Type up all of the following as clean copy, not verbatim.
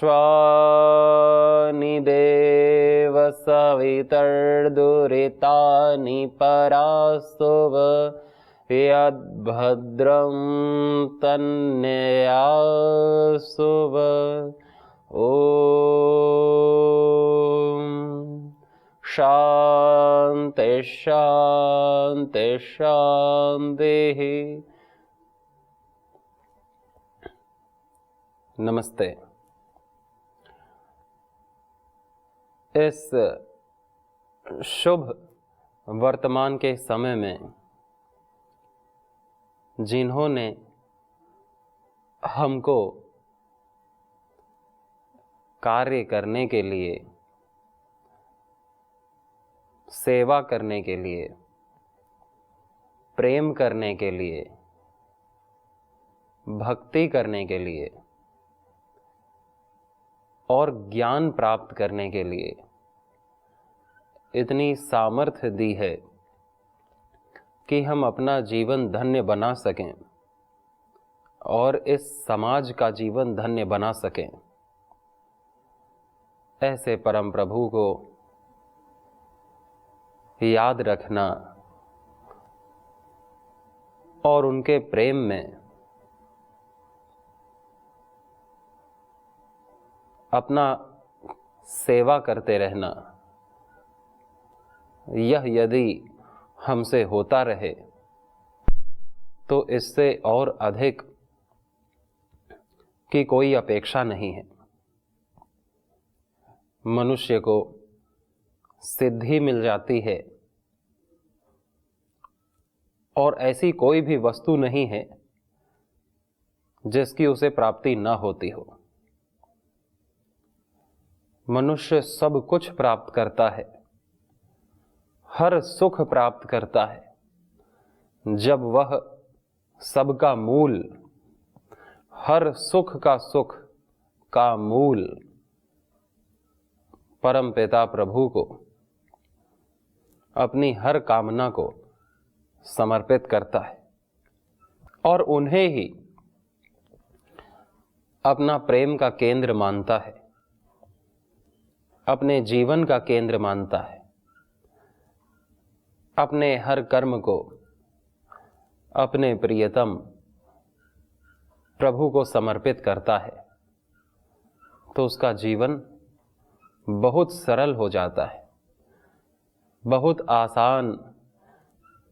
विश्वानि देव सवितर्दुरितानि परास्तुव यद्भद्रं तन्ययास्तुव। ॐ शान्ति शान्ति शान्तिः। नमस्ते। इस शुभ वर्तमान के समय में जिन्होंने हमको कार्य करने के लिए, सेवा करने के लिए, प्रेम करने के लिए, भक्ति करने के लिए और ज्ञान प्राप्त करने के लिए इतनी सामर्थ्य दी है कि हम अपना जीवन धन्य बना सकें और इस समाज का जीवन धन्य बना सकें, ऐसे परम प्रभु को याद रखना और उनके प्रेम में अपना सेवा करते रहना, यह यदि हमसे होता रहे तो इससे और अधिक की कोई अपेक्षा नहीं है। मनुष्य को सिद्धि मिल जाती है और ऐसी कोई भी वस्तु नहीं है जिसकी उसे प्राप्ति न होती हो। मनुष्य सब कुछ प्राप्त करता है, हर सुख प्राप्त करता है जब वह सबका मूल, हर सुख का सुख का मूल परम पिता प्रभु को, अपनी हर कामना को समर्पित करता है और उन्हें ही अपना प्रेम का केंद्र मानता है, अपने जीवन का केंद्र मानता है, अपने हर कर्म को अपने प्रियतम प्रभु को समर्पित करता है, तो उसका जीवन बहुत सरल हो जाता है, बहुत आसान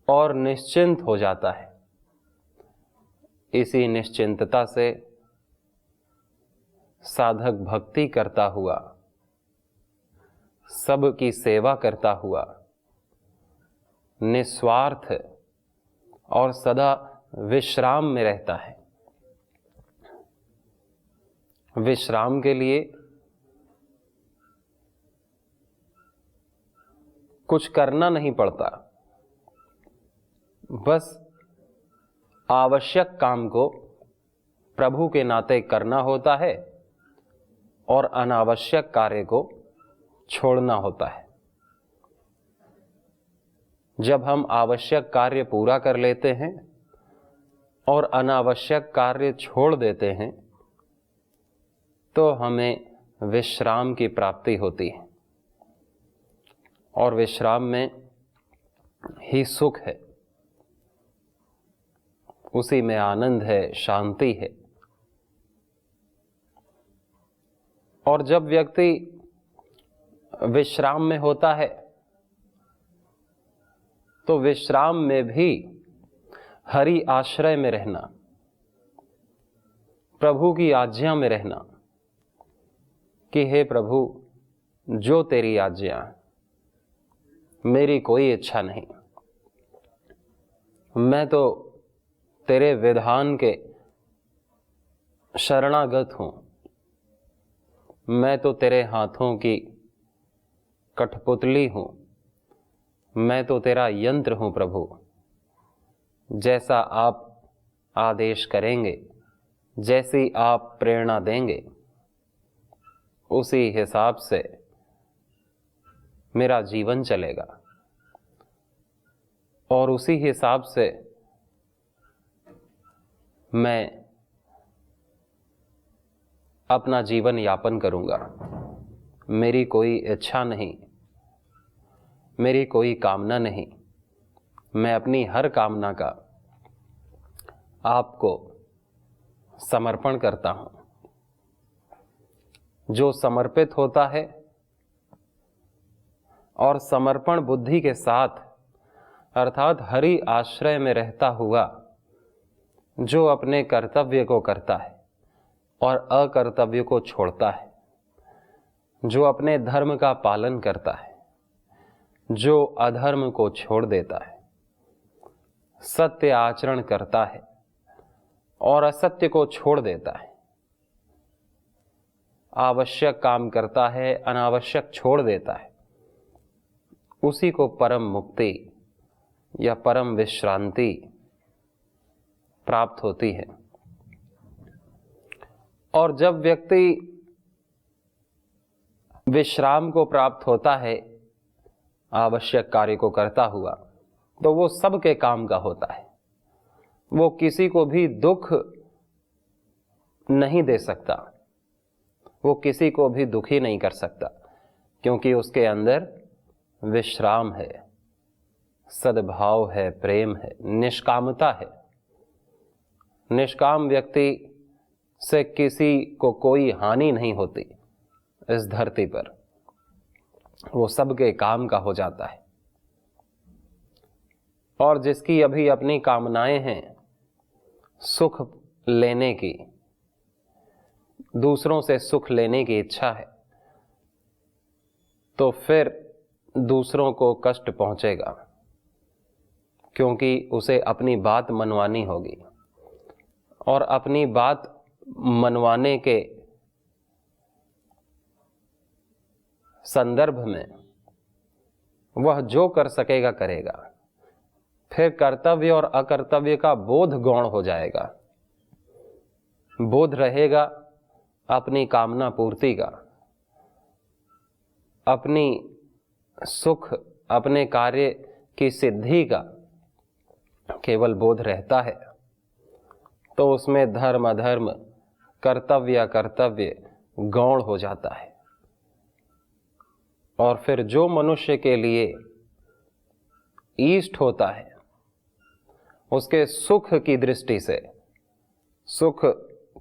और निश्चिंत हो जाता है। इसी निश्चिंतता से साधक भक्ति करता हुआ, सबकी सेवा करता हुआ, निस्वार्थ और सदा विश्राम में रहता है। विश्राम के लिए कुछ करना नहीं पड़ता, बस आवश्यक काम को प्रभु के नाते करना होता है और अनावश्यक कार्य को छोड़ना होता है। जब हम आवश्यक कार्य पूरा कर लेते हैं और अनावश्यक कार्य छोड़ देते हैं तो हमें विश्राम की प्राप्ति होती है और विश्राम में ही सुख है, उसी में आनंद है, शांति है। और जब व्यक्ति विश्राम में होता है तो विश्राम में भी हरि आश्रय में रहना, प्रभु की आज्ञा में रहना कि हे प्रभु, जो तेरी आज्ञा, मेरी कोई इच्छा नहीं, मैं तो तेरे विधान के शरणागत हूं, मैं तो तेरे हाथों की कठपुतली हूं, मैं तो तेरा यंत्र हूं प्रभु, जैसा आप आदेश करेंगे, जैसी आप प्रेरणा देंगे, उसी हिसाब से मेरा जीवन चलेगा और उसी हिसाब से मैं अपना जीवन यापन करूंगा। मेरी कोई इच्छा नहीं, मेरी कोई कामना नहीं, मैं अपनी हर कामना का आपको समर्पण करता हूं। जो समर्पित होता है और समर्पण बुद्धि के साथ अर्थात हरि आश्रय में रहता हुआ जो अपने कर्तव्य को करता है और अकर्तव्य को छोड़ता है, जो अपने धर्म का पालन करता है, जो अधर्म को छोड़ देता है, सत्य आचरण करता है और असत्य को छोड़ देता है, आवश्यक काम करता है, अनावश्यक छोड़ देता है, उसी को परम मुक्ति या परम विश्रांति प्राप्त होती है। और जब व्यक्ति विश्राम को प्राप्त होता है आवश्यक कार्य को करता हुआ, तो वो सबके काम का होता है। वो किसी को भी दुख नहीं दे सकता, वो किसी को भी दुखी नहीं कर सकता, क्योंकि उसके अंदर विश्राम है, सद्भाव है, प्रेम है, निष्कामता है। निष्काम व्यक्ति से किसी को कोई हानि नहीं होती इस धरती पर, वो सबके काम का हो जाता है। और जिसकी अभी अपनी कामनाएं हैं सुख लेने की, दूसरों से सुख लेने की इच्छा है, तो फिर दूसरों को कष्ट पहुंचेगा, क्योंकि उसे अपनी बात मनवानी होगी और अपनी बात मनवाने के संदर्भ में वह जो कर सकेगा करेगा। फिर कर्तव्य और अकर्तव्य का बोध गौण हो जाएगा। बोध रहेगा अपनी कामना पूर्ति का, अपनी सुख, अपने कार्य की सिद्धि का केवल बोध रहता है, तो उसमें धर्म अधर्म, कर्तव्य अकर्तव्य गौण हो जाता है। और फिर जो मनुष्य के लिए इष्ट होता है, उसके सुख की दृष्टि से, सुख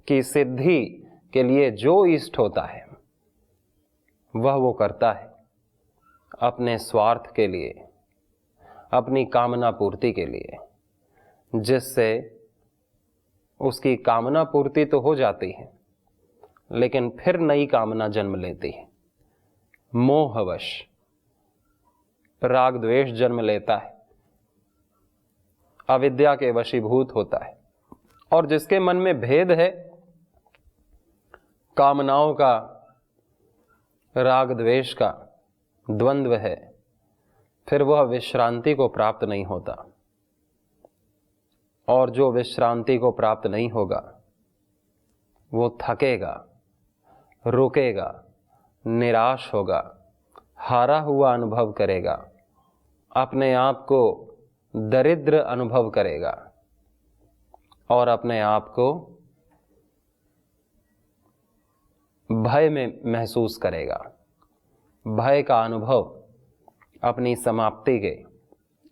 की सिद्धि के लिए जो इष्ट होता है वह वो करता है अपने स्वार्थ के लिए, अपनी कामना पूर्ति के लिए, जिससे उसकी कामना पूर्ति तो हो जाती है, लेकिन फिर नई कामना जन्म लेती है। मोहवश राग द्वेष जन्म लेता है, अविद्या के वशीभूत होता है। और जिसके मन में भेद है, कामनाओं का, राग द्वेष का द्वंद्व है, फिर वह विश्रांति को प्राप्त नहीं होता। और जो विश्रांति को प्राप्त नहीं होगा वो थकेगा, रुकेगा, निराश होगा, हारा हुआ अनुभव करेगा, अपने आप को दरिद्र अनुभव करेगा और अपने आप को भय में महसूस करेगा। भय का अनुभव अपनी समाप्ति के,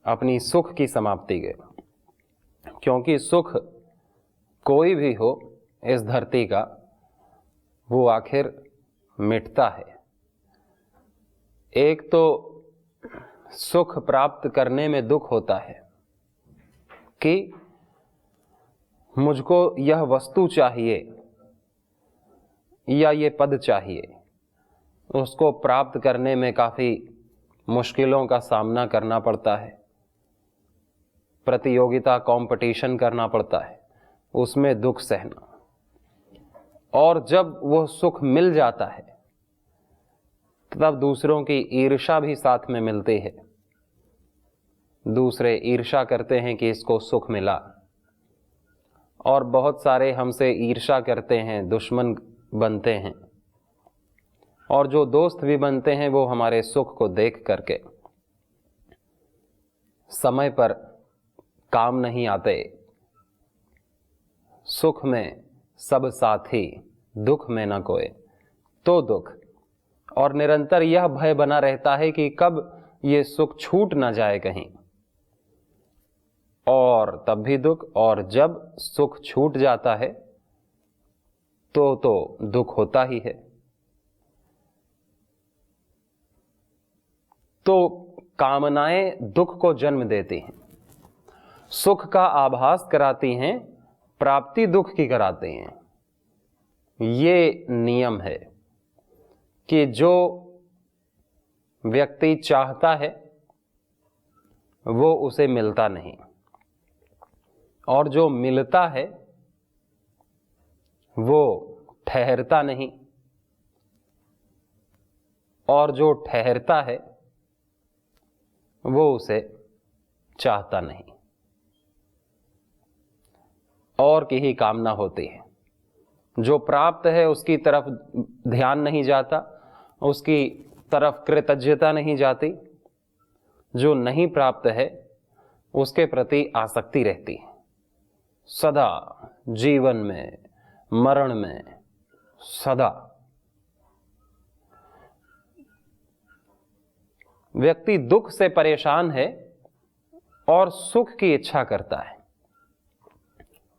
अपनी सुख की समाप्ति के, क्योंकि सुख कोई भी हो इस धरती का, वो आखिर मिटता है। एक तो सुख प्राप्त करने में दुख होता है कि मुझको यह वस्तु चाहिए या ये पद चाहिए, उसको प्राप्त करने में काफी मुश्किलों का सामना करना पड़ता है, प्रतियोगिता, कंपटीशन करना पड़ता है, उसमें दुख सहना। और जब वह सुख मिल जाता है तब दूसरों की ईर्ष्या भी साथ में मिलती है दूसरे ईर्ष्या करते हैं कि इसको सुख मिला, और बहुत सारे हमसे ईर्ष्या करते हैं, दुश्मन बनते हैं, और जो दोस्त भी बनते हैं वो हमारे सुख को देख करके समय पर काम नहीं आते। सुख में सब साथी, दुख में न कोई तो दुख, और निरंतर यह भय बना रहता है कि कब ये सुख छूट ना जाए कहीं, और तब भी दुख, और जब सुख छूट जाता है तो दुख होता ही है। तो कामनाएं दुख को जन्म देती हैं, सुख का आभास कराती हैं, प्राप्ति दुख की कराती हैं। ये नियम है कि जो व्यक्ति चाहता है वो उसे मिलता नहीं, और जो मिलता है वो ठहरता नहीं, और जो ठहरता है वो उसे चाहता नहीं, और की ही कामना होती है। जो प्राप्त है उसकी तरफ ध्यान नहीं जाता, उसकी तरफ कृतज्ञता नहीं जाती, जो नहीं प्राप्त है उसके प्रति आसक्ति रहती है। सदा जीवन में, मरण में, सदा व्यक्ति दुख से परेशान है और सुख की इच्छा करता है।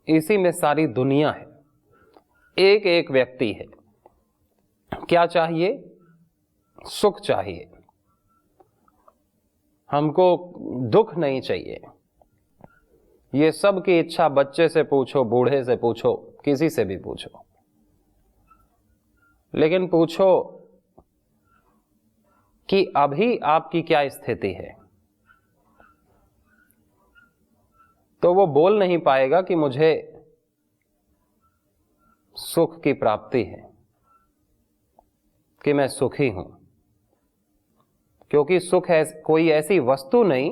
इसी में सारी दुनिया है। एक एक व्यक्ति है, क्या चाहिए? सुख चाहिए, हमको दुख नहीं चाहिए। ये सब की इच्छा बच्चे से पूछो, बूढ़े से पूछो, किसी से भी पूछो, लेकिन पूछो कि अभी आपकी क्या स्थिति है, तो वो बोल नहीं पाएगा कि मुझे सुख की प्राप्ति है, कि मैं सुखी हूं। क्योंकि सुख है कोई ऐसी वस्तु नहीं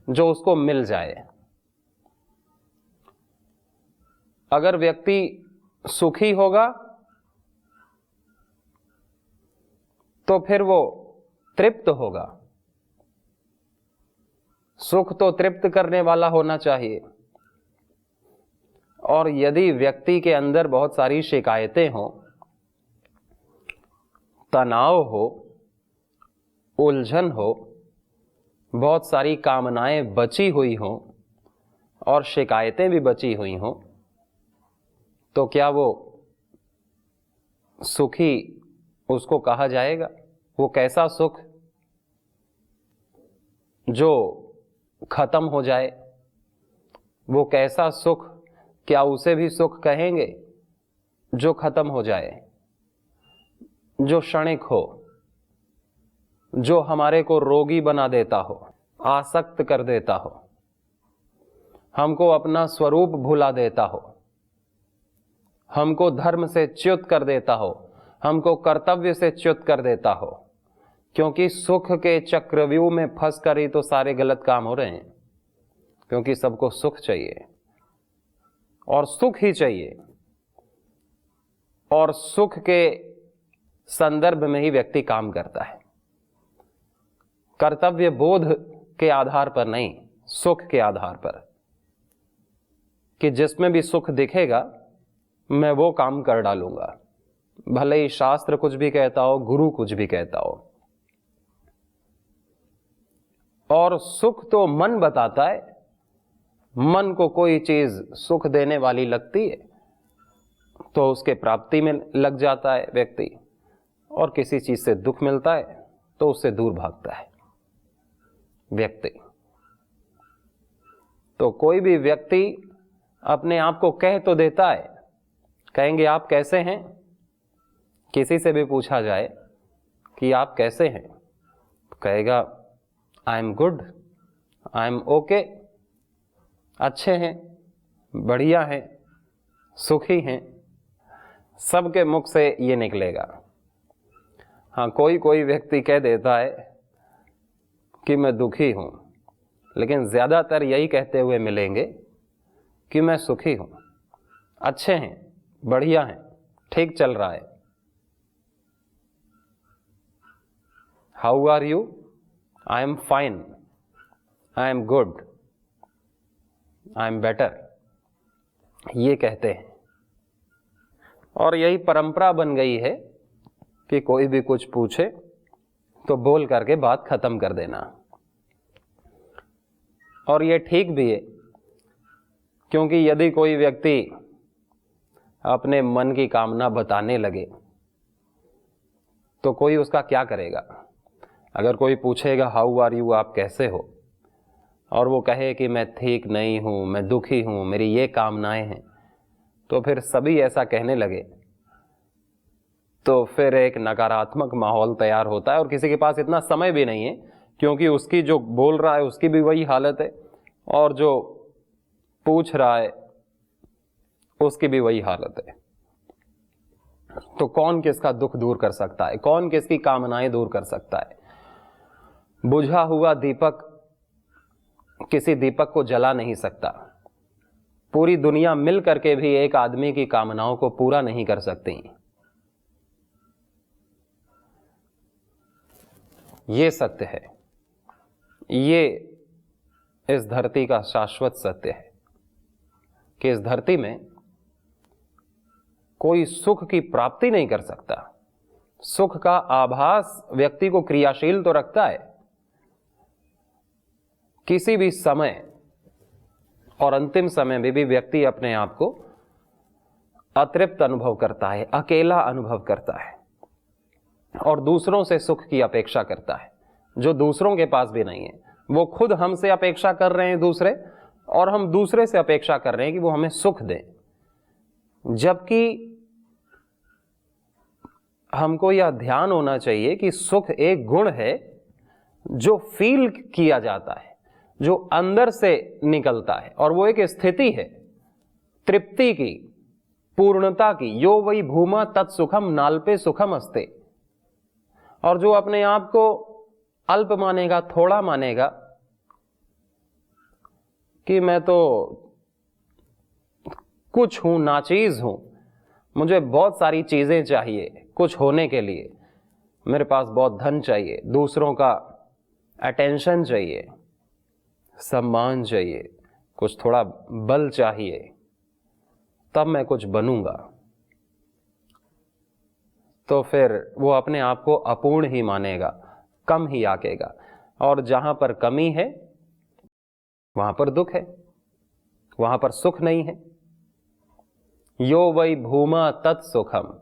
जो उसको मिल जाए। अगर व्यक्ति सुखी होगा तो फिर वो तृप्त होगा। सुख तो तृप्त करने वाला होना चाहिए। और यदि व्यक्ति के अंदर बहुत सारी शिकायतें हो, तनाव हो, उलझन हो, बहुत सारी कामनाएं बची हुई हो और शिकायतें भी बची हुई हो, तो क्या वो सुखी उसको कहा जाएगा? वो कैसा सुख जो खत्म हो जाए? वो कैसा सुख, क्या उसे भी सुख कहेंगे जो खत्म हो जाए, जो क्षणिक हो, जो हमारे को रोगी बना देता हो, आसक्त कर देता हो, हमको अपना स्वरूप भुला देता हो, हमको धर्म से च्युत कर देता हो, हमको कर्तव्य से च्युत कर देता हो। क्योंकि सुख के चक्रव्यूह में फंस कर ही तो सारे गलत काम हो रहे हैं। क्योंकि सबको सुख चाहिए और सुख ही चाहिए, और सुख के संदर्भ में ही व्यक्ति काम करता है। कर्तव्य बोध के आधार पर नहीं, सुख के आधार पर, कि जिसमें भी सुख दिखेगा मैं वो काम कर डालूंगा, भले ही शास्त्र कुछ भी कहता हो, गुरु कुछ भी कहता हो। और सुख तो मन बताता है। मन को कोई चीज सुख देने वाली लगती है तो उसके प्राप्ति में लग जाता है व्यक्ति, और किसी चीज से दुख मिलता है तो उससे दूर भागता है व्यक्ति। तो कोई भी व्यक्ति अपने आप को कह तो देता है, कहेंगे आप कैसे हैं? किसी से भी पूछा जाए कि आप कैसे हैं, कहेगा आई am good, I M okay, अच्छे हैं, बढ़िया हैं, सुखी हैं। सबके मुख से ये निकलेगा। हाँ, कोई कोई व्यक्ति कह देता है कि मैं दुखी हूं, लेकिन ज़्यादातर यही कहते हुए मिलेंगे कि मैं सुखी हूँ, अच्छे हैं, बढ़िया हैं, ठीक चल रहा है। How are you? I am fine, I am good, I am better, ये कहते हैं। और यही परंपरा बन गई है कि कोई भी कुछ पूछे तो बोल करके बात खत्म कर देना। और ये ठीक भी है, क्योंकि यदि कोई व्यक्ति अपने मन की कामना बताने लगे तो कोई उसका क्या करेगा? अगर कोई पूछेगा हाउ आर यू, आप कैसे हो, और वो कहे कि मैं ठीक नहीं हूँ, मैं दुखी हूँ, मेरी ये कामनाएं हैं, तो फिर सभी ऐसा कहने लगे तो फिर एक नकारात्मक माहौल तैयार होता है। और किसी के पास इतना समय भी नहीं है, क्योंकि उसकी जो बोल रहा है उसकी भी वही हालत है और जो पूछ रहा है उसकी भी वही हालत है। तो कौन किसका दुख दूर कर सकता है? कौन किसकी कामनाएं दूर कर सकता है? बुझा हुआ दीपक किसी दीपक को जला नहीं सकता। पूरी दुनिया मिल करके भी एक आदमी की कामनाओं को पूरा नहीं कर सकती। ये सत्य है, ये इस धरती का शाश्वत सत्य है कि इस धरती में कोई सुख की प्राप्ति नहीं कर सकता। सुख का आभास व्यक्ति को क्रियाशील तो रखता है, किसी भी समय और अंतिम समय में भी व्यक्ति अपने आप को अतृप्त अनुभव करता है, अकेला अनुभव करता है और दूसरों से सुख की अपेक्षा करता है, जो दूसरों के पास भी नहीं है। वो खुद हमसे अपेक्षा कर रहे हैं दूसरे, और हम दूसरे से अपेक्षा कर रहे हैं कि वो हमें सुख दें, जबकि हमको यह ध्यान होना चाहिए कि सुख एक गुण है जो फील किया जाता है, जो अंदर से निकलता है, और वो एक स्थिति है तृप्ति की, पूर्णता की। यो वही भूमा तत्सुखम नाल्पे सुखम अस्ते। और जो अपने आप को अल्प मानेगा, थोड़ा मानेगा कि मैं तो कुछ हूं, नाचीज हूं, मुझे बहुत सारी चीजें चाहिए कुछ होने के लिए, मेरे पास बहुत धन चाहिए, दूसरों का अटेंशन चाहिए, सम्मान चाहिए, कुछ थोड़ा बल चाहिए, तब मैं कुछ बनूंगा, तो फिर वो अपने आप को अपूर्ण ही मानेगा, कम ही आकेगा। और जहां पर कमी है वहां पर दुख है, वहां पर सुख नहीं है। यो वही भूमा तत्सुखम।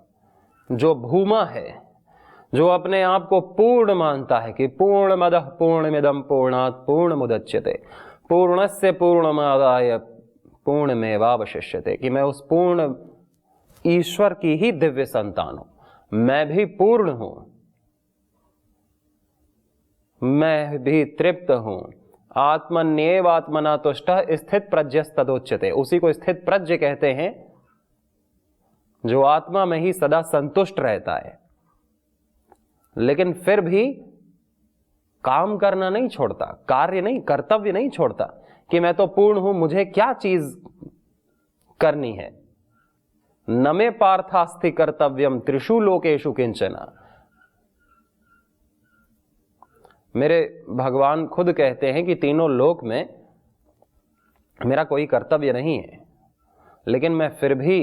जो भूमा है, जो अपने आप को पूर्ण मानता है कि पूर्णमदः पूर्णमिदं पूर्णात् पूर्णमुदच्यते पूर्णस्य पूर्णमादाय पूर्णमेवावशिष्यते, कि मैं उस पूर्ण ईश्वर की ही दिव्य संतान हूं, मैं भी पूर्ण हूं, मैं भी तृप्त हूं। आत्मन्येव आत्मना तुष्टः स्थित प्रज्ञस्तदोच्यते। उसी को स्थित प्रज्ञ कहते हैं, जो आत्मा में ही सदा संतुष्ट रहता है, लेकिन फिर भी काम करना नहीं छोड़ता, कार्य नहीं, कर्तव्य नहीं छोड़ता कि मैं तो पूर्ण हूं, मुझे क्या चीज करनी है। न मे पार्थास्ति कर्तव्यम त्रिषु लोकेषु किंचना। मेरे भगवान खुद कहते हैं कि तीनों लोक में मेरा कोई कर्तव्य नहीं है, लेकिन मैं फिर भी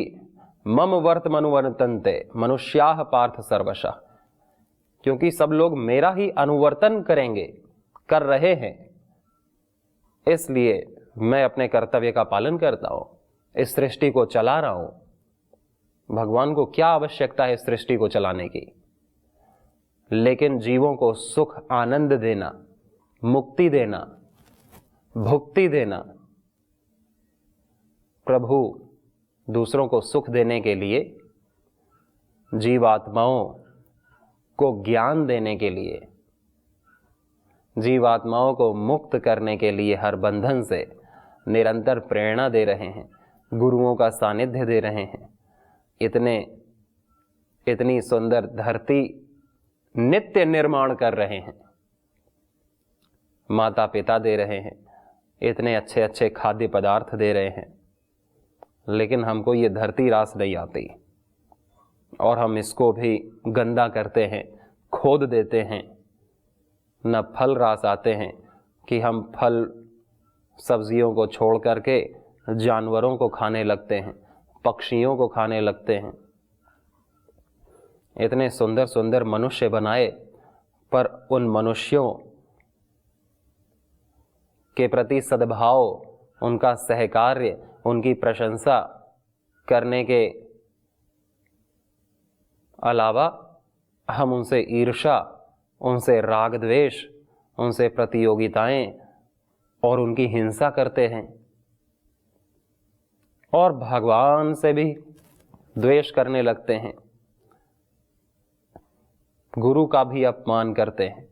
मम वर्तमनुवर्तन्ते मनुष्याः पार्थ सर्वशः, क्योंकि सब लोग मेरा ही अनुवर्तन करेंगे, कर रहे हैं, इसलिए मैं अपने कर्तव्य का पालन करता हूं, इस सृष्टि को चला रहा हूं। भगवान को क्या आवश्यकता है इस सृष्टि को चलाने की? लेकिन जीवों को सुख आनंद देना, मुक्ति देना, भुक्ति देना। प्रभु दूसरों को सुख देने के लिए, जीवात्माओं को ज्ञान देने के लिए, जीवात्माओं को मुक्त करने के लिए हर बंधन से निरंतर प्रेरणा दे रहे हैं, गुरुओं का सानिध्य दे रहे हैं। इतनी सुंदर धरती नित्य निर्माण कर रहे हैं, माता पिता दे रहे हैं, इतने अच्छे अच्छे खाद्य पदार्थ दे रहे हैं, लेकिन हमको ये धरती रास नहीं आती और हम इसको भी गंदा करते हैं, खोद देते हैं। न फल रास आते हैं कि हम फल सब्जियों को छोड़ करके जानवरों को खाने लगते हैं, पक्षियों को खाने लगते हैं। इतने सुंदर सुंदर मनुष्य बनाए, पर उन मनुष्यों के प्रति सद्भाव, उनका सहकार्य, उनकी प्रशंसा करने के अलावा हम उनसे ईर्ष्या, उनसे राग द्वेष, उनसे प्रतियोगिताएं और उनकी हिंसा करते हैं। और भगवान से भी द्वेष करने लगते हैं, गुरु का भी अपमान करते हैं,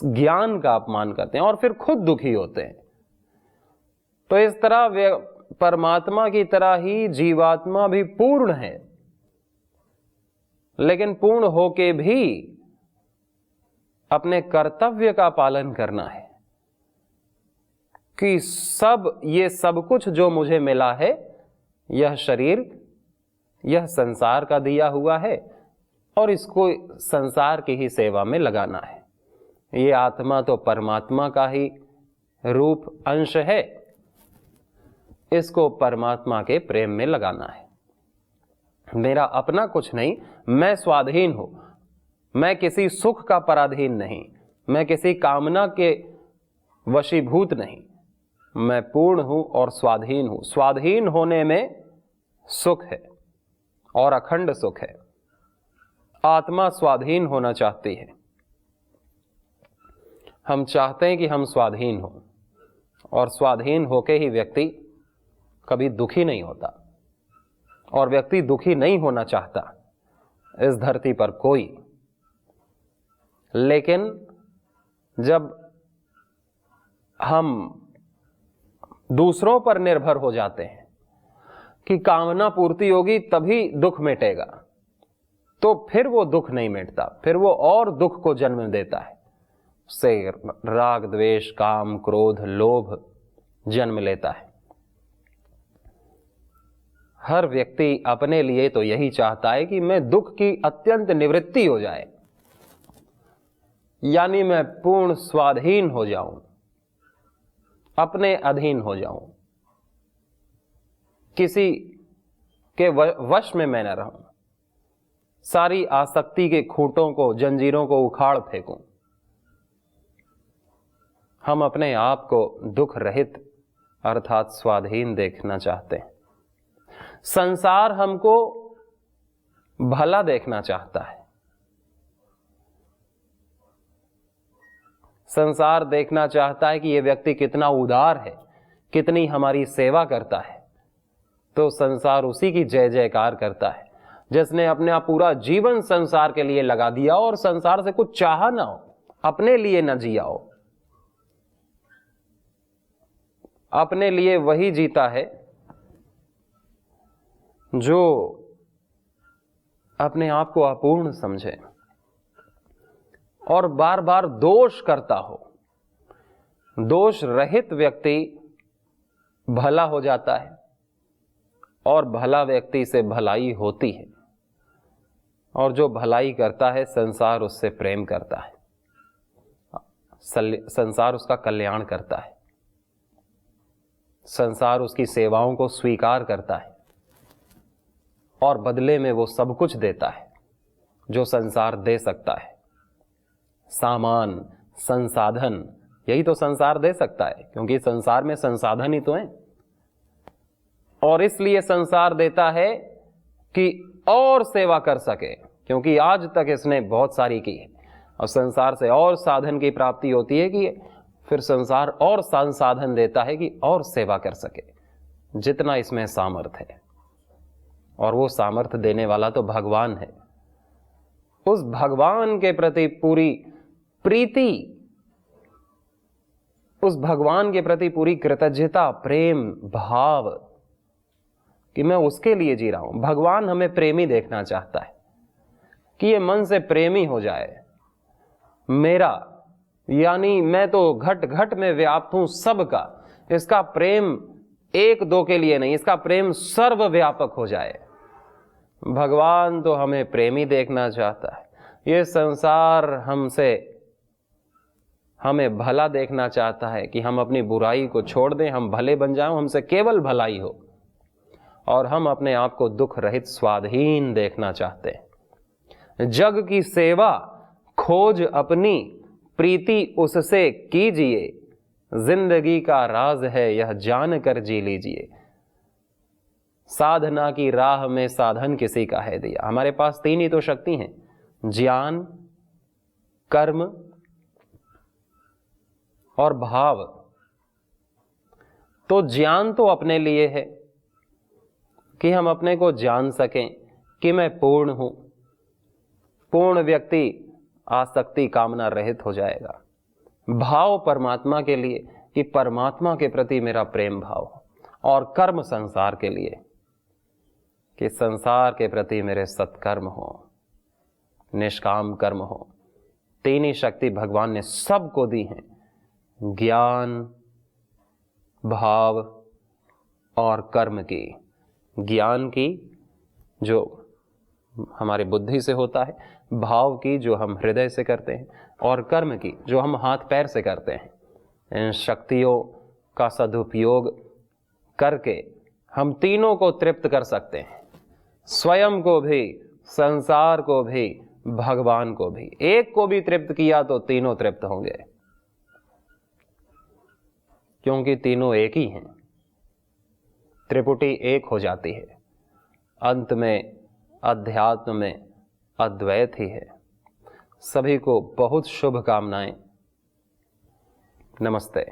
ज्ञान का अपमान करते हैं और फिर खुद दुखी होते हैं। तो इस तरह परमात्मा की तरह ही जीवात्मा भी पूर्ण है, लेकिन पूर्ण होके भी अपने कर्तव्य का पालन करना है कि ये सब कुछ जो मुझे मिला है, यह शरीर, यह संसार का दिया हुआ है और इसको संसार की ही सेवा में लगाना है। ये आत्मा तो परमात्मा का ही रूप अंश है, इसको परमात्मा के प्रेम में लगाना है। मेरा अपना कुछ नहीं, मैं स्वाधीन हूं, मैं किसी सुख का पराधीन नहीं, मैं किसी कामना के वशीभूत नहीं, मैं पूर्ण हूं और स्वाधीन हूं। स्वाधीन होने में सुख है और अखंड सुख है। आत्मा स्वाधीन होना चाहती है। हम चाहते हैं कि हम स्वाधीन हो, और स्वाधीन होके ही व्यक्ति कभी दुखी नहीं होता, और व्यक्ति दुखी नहीं होना चाहता इस धरती पर कोई। लेकिन जब हम दूसरों पर निर्भर हो जाते हैं कि कामना पूर्ति होगी तभी दुख मिटेगा, तो फिर वो दुख नहीं मिटता, फिर वो और दुख को जन्म देता है। उससे राग द्वेष, काम, क्रोध, लोभ जन्म लेता है। हर व्यक्ति अपने लिए तो यही चाहता है कि मैं दुख की अत्यंत निवृत्ति हो जाए, यानी मैं पूर्ण स्वाधीन हो जाऊं, अपने अधीन हो जाऊं, किसी के वश में मैं न रहूं, सारी आसक्ति के खूंटों को, जंजीरों को उखाड़ फेंकूं। हम अपने आप को दुख रहित अर्थात स्वाधीन देखना चाहते हैं। संसार हमको भला देखना चाहता है। संसार देखना चाहता है कि यह व्यक्ति कितना उदार है, कितनी हमारी सेवा करता है। तो संसार उसी की जय जयकार करता है जिसने अपना पूरा जीवन संसार के लिए लगा दिया और संसार से कुछ चाहा ना हो, अपने लिए न जिया हो। अपने लिए वही जीता है जो अपने आप को अपूर्ण समझे और बार बार दोष करता हो। दोष रहित व्यक्ति भला हो जाता है और भला व्यक्ति से भलाई होती है, और जो भलाई करता है संसार उससे प्रेम करता है, संसार उसका कल्याण करता है, संसार उसकी सेवाओं को स्वीकार करता है और बदले में वो सब कुछ देता है जो संसार दे सकता है। सामान, संसाधन, यही तो संसार दे सकता है, क्योंकि संसार में संसाधन ही तो हैं। और इसलिए संसार देता है कि और सेवा कर सके, क्योंकि आज तक इसने बहुत सारी की है और संसार से और साधन की प्राप्ति होती है कि फिर संसार और संसाधन देता है कि और सेवा कर सके, जितना इसमें सामर्थ्य है। और वो सामर्थ्य देने वाला तो भगवान है। उस भगवान के प्रति पूरी प्रीति, उस भगवान के प्रति पूरी कृतज्ञता, प्रेम भाव कि मैं उसके लिए जी रहा हूं। भगवान हमें प्रेमी देखना चाहता है कि ये मन से प्रेमी हो जाए मेरा, यानी मैं तो घट घट में व्याप्त हूं सबका, इसका प्रेम एक दो के लिए नहीं, इसका प्रेम सर्वव्यापक हो जाए। भगवान तो हमें प्रेमी देखना चाहता है। ये संसार हमें भला देखना चाहता है कि हम अपनी बुराई को छोड़ दें, हम भले बन जाएं, हमसे केवल भलाई हो, और हम अपने आप को दुख रहित स्वाधीन देखना चाहते हैं। जग की सेवा खोज अपनी, प्रीति उससे कीजिए, जिंदगी का राज है यह जान कर जी लीजिए। साधना की राह में साधन किसी का है दिया। हमारे पास तीन ही तो शक्ति हैं, ज्ञान, कर्म और भाव। तो ज्ञान तो अपने लिए है कि हम अपने को जान सकें कि मैं पूर्ण हूं। पूर्ण व्यक्ति आसक्ति कामना रहित हो जाएगा। भाव परमात्मा के लिए कि परमात्मा के प्रति मेरा प्रेम भाव हो, और कर्म संसार के लिए कि संसार के प्रति मेरे सत्कर्म हो, निष्काम कर्म हो। तीन ही शक्ति भगवान ने सबको दी हैं, ज्ञान, भाव और कर्म की। ज्ञान की जो हमारे बुद्धि से होता है, भाव की जो हम हृदय से करते हैं, और कर्म की जो हम हाथ पैर से करते हैं। इन शक्तियों का सदुपयोग करके हम तीनों को तृप्त कर सकते हैं, स्वयं को भी, संसार को भी, भगवान को भी। एक को भी तृप्त किया तो तीनों तृप्त होंगे, क्योंकि तीनों एक ही हैं। त्रिपुटी एक हो जाती है। अंत में अध्यात्म में अद्वैत ही है। सभी को बहुत शुभकामनाएं। नमस्ते।